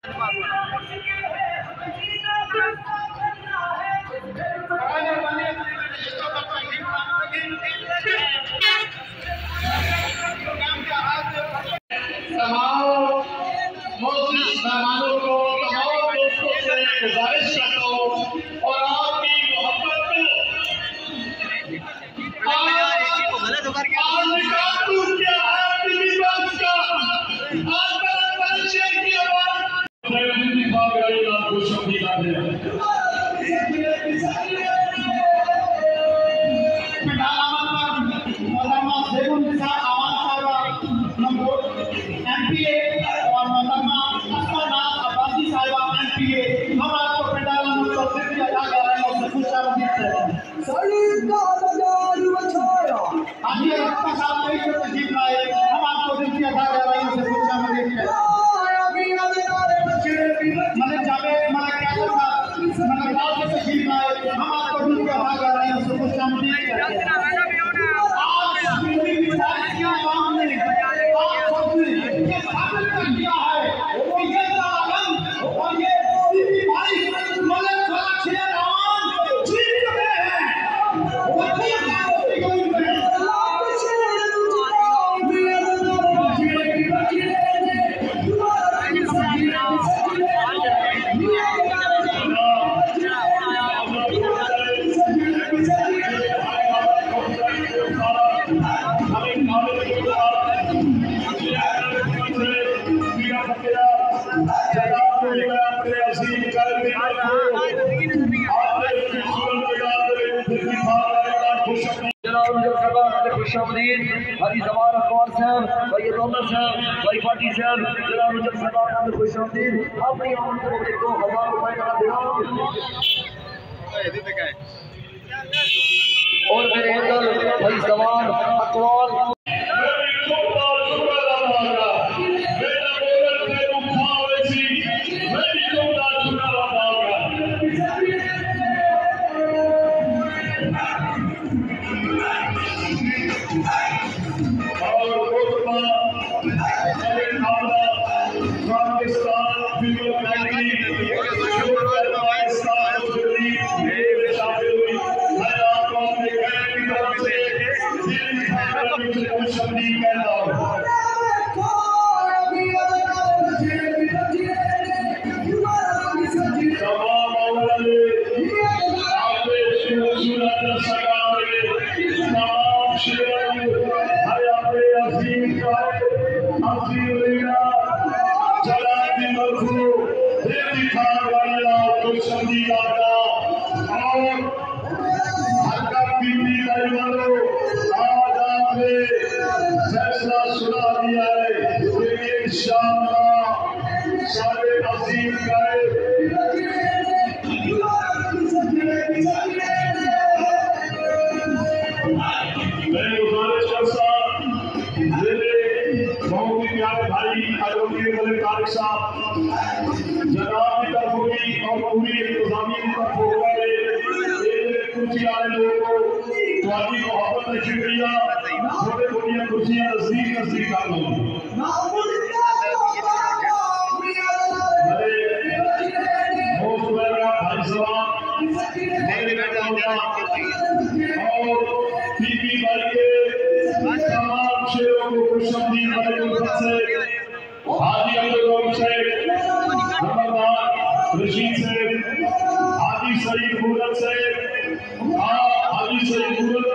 मेहमानों को, तमाम दोस्तों से गुजारिश करता हूँ और आपकी मोहब्बत को हरी जमान अखबार साहब, भाई रोमन साहब, भाई पाटी साहब, जनाब रुजब सरकार में खुशामदीद। अपनी आमद को 2000 रुपए का देना और मेरे अंदर भाई जमान अखबार हाजी सईद